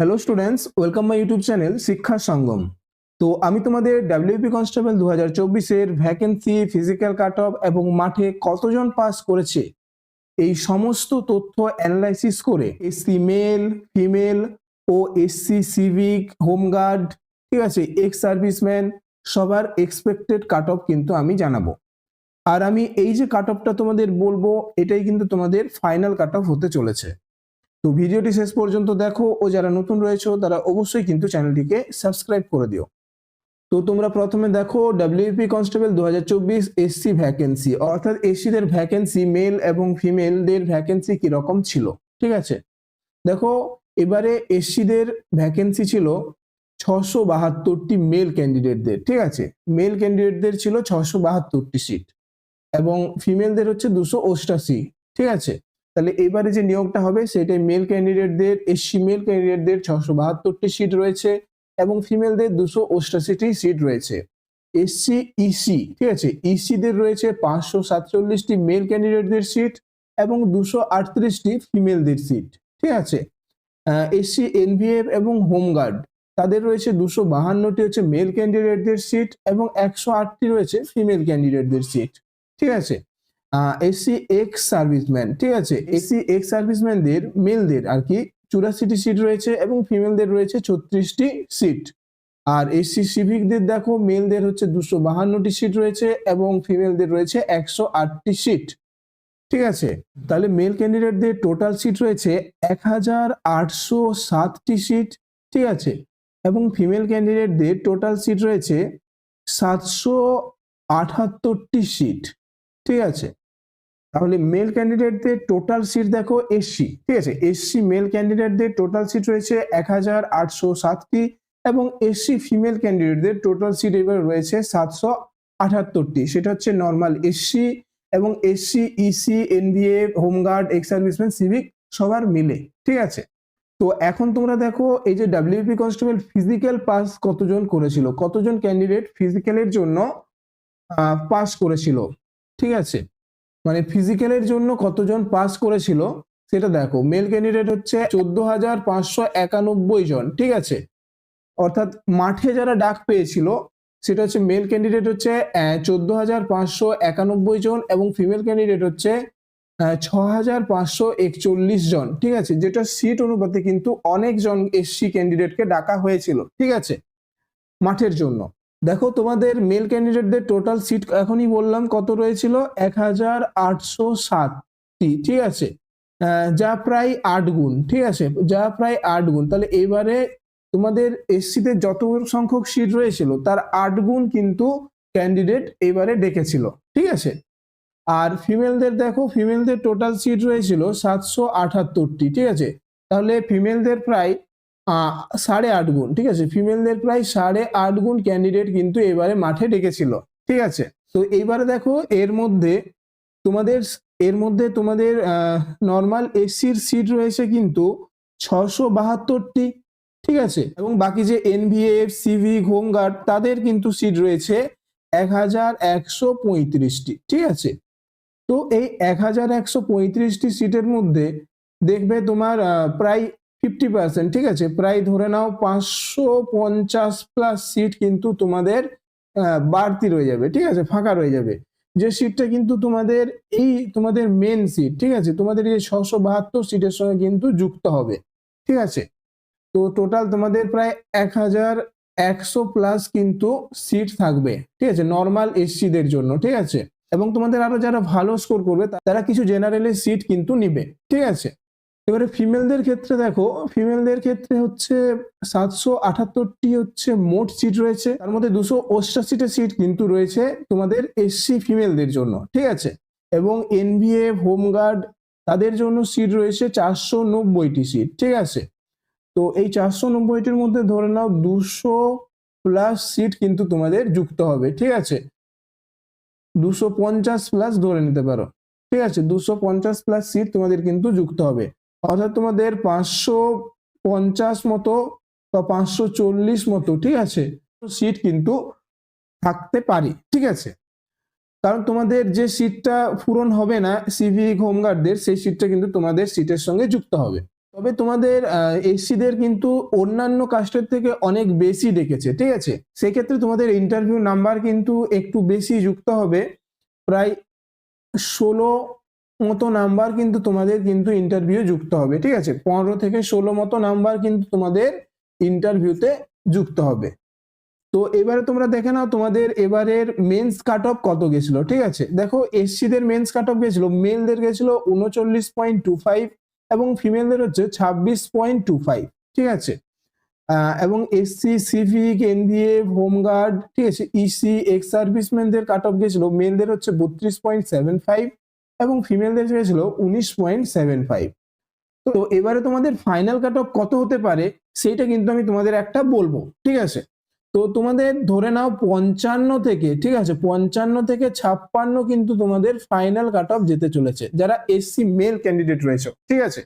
Hello students, welcome my YouTube channel Shiksha Sangam. তো আমি তোমাদের ডাব্লিউপি কনস্টেবল 2024-এর ভ্যাকেন্সি, ফিজিক্যাল কাট অফ এবং মাঠে কতজন পাস করেছে এই সমস্ত তথ্য অ্যানালাইসিস করে এসসি মেল, ফিমেল ও এসসি সিভিক, হোমগার্ড, ঠিক আছে, এক্স সার্ভিসম্যান সবার এক্সপেক্টেড কাট অফ কিন্তু আমি জানাবো। আর আমি এই যে কাট অফটা তোমাদের বলবো এটাই কিন্তু তোমাদের ফাইনাল কাট অফ হতে চলেছে। তো ভিডিওটি শেষ পর্যন্ত দেখো ও যারা নতুন রয়েছে তারা অবশ্যই কিন্তু চ্যানেলটিকে সাবস্ক্রাইব করে দিও। তো তোমরা প্রথমে দেখো ডাব্লিউপি কনস্টেবল 2024 এসসি ভ্যাকেন্সি, অর্থাৎ এসসিদের ভ্যাকেন্সি, মেল এবং ফিমেলদের ভ্যাকেন্সি কি রকম ছিল। ঠিক আছে, দেখো এবারে এসসিদের ভ্যাকেন্সি ছিল 672টি মেল ক্যান্ডিডেটদের। ঠিক আছে, মেল ক্যান্ডিডেটদের ছিল 672টি সিট এবং ফিমেলদের হচ্ছে 288। ঠিক আছে, তাহলে এবারে যে নিয়োগটা হবে সেটাই মেল ক্যান্ডিডেটদের, এসসি মেল ক্যান্ডিডেটদের 672টি সিট রয়েছে এবং ফিমেলদের 288টি সিট রয়েছে। এসসি ইসি, ঠিক আছে, ইসিদের রয়েছে 547টি মেল ক্যান্ডিডেটদের সিট এবং 238টি ফিমেলদের সিট। ঠিক আছে, এসসি এনভিএফ এবং হোমগার্ড তাদের রয়েছে 252টি হচ্ছে মেল ক্যান্ডিডেটদের সিট এবং 108টি রয়েছে ফিমেল ক্যান্ডিডেটদের সিট। ঠিক আছে, এসসি এক্স সার্ভিসম্যান, ঠিক আছে, এসসি এক্স সার্ভিসম্যানদের মেলদের আর কি 84টি সিট রয়েছে এবং ফিমেলদের রয়েছে 36টি সিট। আর এসসি সিভিকদের দেখো মেলদের হচ্ছে 252টি সিট রয়েছে এবং ফিমেলদের রয়েছে 108টি সিট। ঠিক আছে, তাহলে মেল ক্যান্ডিডেটদের টোটাল সিট রয়েছে 1807টি সিট। ঠিক আছে, এবং ফিমেল ক্যান্ডিডেটদের টোটাল সিট রয়েছে 778টি সিট। ঠিক আছে, তাহলে মেল ক্যান্ডিডেটদের টোটাল সিট দেখো এসসি, ঠিক আছে, এসসি মেল ক্যান্ডিডেটদের টোটাল সিট রয়েছে 1807টি এবং এসসি ফিমেল ক্যান্ডিডেটদের টোটাল সিট এবার রয়েছে 778টি। সেটা হচ্ছে নর্মাল এসসি এবং SC EC NVA home guard ex serviceman civic সবার মিলে। ঠিক আছে, তো এখন তোমরা দেখো এই যে ডাব্লিউপি কনস্টেবল ফিজিক্যাল পাস কতজন করেছিল, কতজন ক্যান্ডিডেট ফিজিক্যালের জন্য পাস করেছিল। ঠিক আছে, মানে ফিজিক্যালের জন্য কতজন পাস করেছিল সেটা দেখো। মেল ক্যান্ডিডেট হচ্ছে 14,591 জন। ঠিক আছে, অর্থাৎ মাঠে যারা ডাক পেয়েছিল সেটা হচ্ছে মেল ক্যান্ডিডেট হচ্ছে 14,591 জন এবং ফিমেল ক্যান্ডিডেট হচ্ছে 6,541 জন। ঠিক আছে, যেটা সিট অনুপাতে কিন্তু অনেক জন এসসি ক্যান্ডিডেটকে ডাকা হয়েছিল। ঠিক আছে, মাঠের জন্য দেখো তোমাদের মেল ক্যান্ডিডেটদের টোটাল সিট এখনই বললাম কত রয়েছিল, 1807টি। ঠিক আছে, যা প্রায় 8 গুণ। ঠিক আছে, যা প্রায় 8 গুণ। তাহলে এবারে তোমাদের এসসিতে যত সংখ্যক সিট রয়েছিল তার 8 গুণ কিন্তু ক্যান্ডিডেট এবারে ডেকেছিল। ঠিক আছে, আর ফিমেলদের দেখো, ফিমেলদের টোটাল সিট রয়েছিল 778টি। ঠিক আছে, তাহলে ফিমেলদের প্রায় 8.5 গুণ। ঠিক আছে, ফিমেলদের প্রায় 8.5 গুণ ক্যান্ডিডেট কিন্তু এবারে মাঠে ডেকেছিল। ঠিক আছে, তো এইবারে দেখো এর মধ্যে তোমাদের নর্মাল এসসির সিট রয়েছে কিন্তু 672টি। ঠিক আছে, এবং বাকি যে এনভিএফ সিভিক হোমগার্ড তাদের কিন্তু সিট রয়েছে 1135টি। ঠিক আছে, তো এই 1135টি সিটের মধ্যে দেখবে তোমার প্রায় 50%, ঠিক আছে, প্রায় ধরে নাও 550+ সিট কিন্তু তোমাদের বাড়তি রয়ে যাবে। ঠিক আছে, ফাঁকা রয়ে যাবে, যে সিটটা কিন্তু তোমাদের মেন সিট। ঠিক আছে, তোমাদের এই 672 সিটের সঙ্গে কিন্তু যুক্ত হবে। ঠিক আছে, তো টোটাল তোমাদের প্রায় 1100+ কিন্তু সিট থাকবে। ঠিক আছে, নর্মাল এসসিদের জন্য। ঠিক আছে, এবং তোমাদের আরো যারা ভালো স্কোর করবে তারা কিছু জেনারেলের সিট কিন্তু নিবে। ঠিক আছে, এবারে ফিমেলদের ক্ষেত্রে দেখো, ফিমেলদের ক্ষেত্রে হচ্ছে 778টি হচ্ছে মোট সিট রয়েছে, তার মধ্যে 288টা সিট কিন্তু রয়েছে তোমাদের এসসি ফিমেলদের জন্য। ঠিক আছে, এবং এনভিএফ হোমগার্ড তাদের জন্য সিট রয়েছে 490টি সিট। ঠিক আছে, তো এই 490টির মধ্যে ধরে নাও 200+ সিট কিন্তু তোমাদের যুক্ত হবে। ঠিক আছে, 250+ ধরে নিতে পারো। ঠিক আছে, 250+ সিট তোমাদের কিন্তু যুক্ত হবে, অর্থাৎ তোমাদের 550 মতো বা 540 মতো, ঠিক আছে, সিট কিন্তু থাকতে পারে। ঠিক আছে, কারণ তোমাদের যে সিটটা পূরণ হবে না সিভিক হোমগার্ডদের, সেই সিটটা কিন্তু তোমাদের সিটের সঙ্গে যুক্ত হবে। তবে তোমাদের এসসিদের কিন্তু অন্যান্য কাস্টের থেকে অনেক বেশি ডেকেছে, ঠিক আছে। সেক্ষেত্রে তোমাদের ইন্টারভিউ নাম্বার কিন্তু একটু বেশি যুক্ত হবে, প্রায় 16 মতো নাম্বার কিন্তু তোমাদের কিন্তু ইন্টারভিউ যুক্ত হবে, ঠিক আছে। 15 থেকে 16 মতো নাম্বার কিন্তু তোমাদের ইন্টারভিউতে যুক্ত হবে। তো এবারে তোমরা দেখে নাও তোমাদের এবারের মেন্স কাট অফ কত গেছিল, ঠিক আছে। দেখো এসসিদের মেন্স কাট অফ গেছিল, মেলদের গেছিল 39.25 এবং ফিমেলদের হচ্ছে 26.25, ঠিক আছে। এবং এসসি, সিভিক, এনভিএ, হোমগার্ড, ঠিক আছে, ইসি, এক্স সার্ভিসম্যানদের কাট অফ গেছিল, মেলদের হচ্ছে 32.75 এবং ফিমেলদের গেছিল 19.75। তো এবারে তোমাদের ফাইনাল কাট অফ কত হতে পারে সেইটা কিন্তু আমি তোমাদের একটা বলবো, ঠিক আছে। তো তোমাদের ধরে নাও 55 থেকে, ঠিক আছে, 55 থেকে 56 কিন্তু তোমাদের ফাইনাল কাট অফ যেতে চলেছে, যারা এসসি মেল ক্যান্ডিডেট রয়েছে, ঠিক আছে।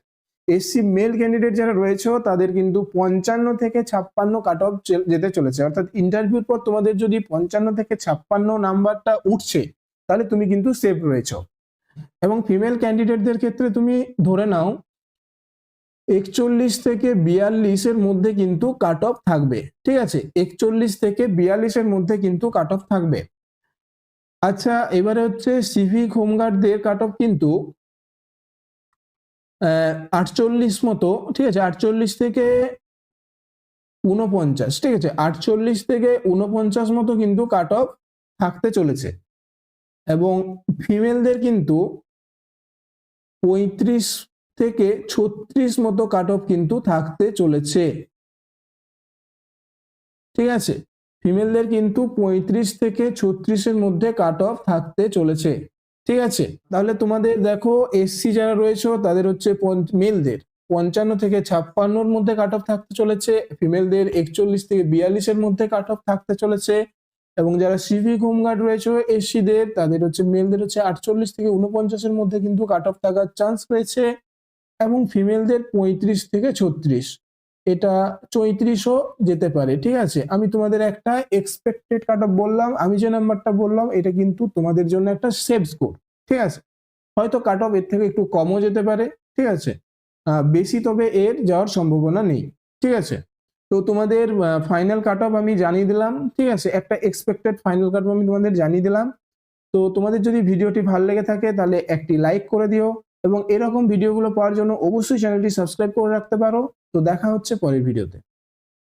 এসসি মেল ক্যান্ডিডেট যারা রয়েছে তাদের কিন্তু 55 থেকে 56 কাট অফ যেতে চলেছে, অর্থাৎ ইন্টারভিউর পর তোমাদের যদি 55 থেকে 56 নাম্বারটা উঠছে তাহলে তুমি কিন্তু সেফ রয়েছ। এবং ফিমেল ক্যান্ডিডেটদের ক্ষেত্রে তুমি ধরে নাও 41 থেকে 42 এর মধ্যে কিন্তু কাট অফ থাকবে, ঠিক আছে। 41 থেকে 42 এর মধ্যে কিন্তু কাট অফ থাকবে। আচ্ছা, এবারে হচ্ছে সিভিক হোমগার্ডদের কাট অফ কিন্তু 48 মতো, ঠিক আছে, 48 থেকে 49, ঠিক আছে, 48 থেকে 49 মতো কিন্তু কাট অফ থাকতে চলেছে। এবং ফিমেলদের কিন্তু 35 থেকে 36 মতো কাট অফ কিন্তু থাকতে চলেছে, ঠিক আছে। ফিমেলদের কিন্তু 35 থেকে 36 এর মধ্যে কাট অফ থাকতে চলেছে, ঠিক আছে। তাহলে তোমাদের দেখো এসসি যারা রয়েছে তাদের হচ্ছে মেলদের 55 থেকে 56 মধ্যে কাট অফ থাকতে চলেছে, ফিমেলদের 41 থেকে 42 এর মধ্যে কাট অফ থাকতে চলেছে। এবং যারা সিভিক হোমগার্ড রয়েছে এসসিদের, তাদের হচ্ছে মেলদের হচ্ছে 48 থেকে 49 এর মধ্যে কিন্তু কাট অফ থাকার চান্স রয়েছে। এবং ফিমেলদের 35 থেকে 36, এটা 34ও যেতে পারে, ঠিক আছে। আমি তোমাদের একটা এক্সপেক্টেড কাট অফ বললাম, আমি যে নাম্বারটা বললাম এটা কিন্তু তোমাদের জন্য একটা সেফ স্কোর, ঠিক আছে। হয়তো কাট অফ এর থেকে একটু কমও যেতে পারে, ঠিক আছে, বেশি তবে এর যাওয়ার সম্ভাবনা নেই, ঠিক আছে। তো তোমাদের ফাইনাল কাট অফ আমি জানিয়ে দিলাম, ঠিক আছে, একটা এক্সপেক্টেড ফাইনাল কাট অফ আমি তোমাদের জানিয়ে দিলাম। তো তোমাদের যদি ভিডিওটি ভালো লেগে থাকে তাহলে একটি লাইক করে দিও এবং এরকম ভিডিওগুলো পাওয়ার জন্য অবশ্যই চ্যানেলটি সাবস্ক্রাইব করে রাখতে পারো। তো দেখা হচ্ছে পরের ভিডিওতে।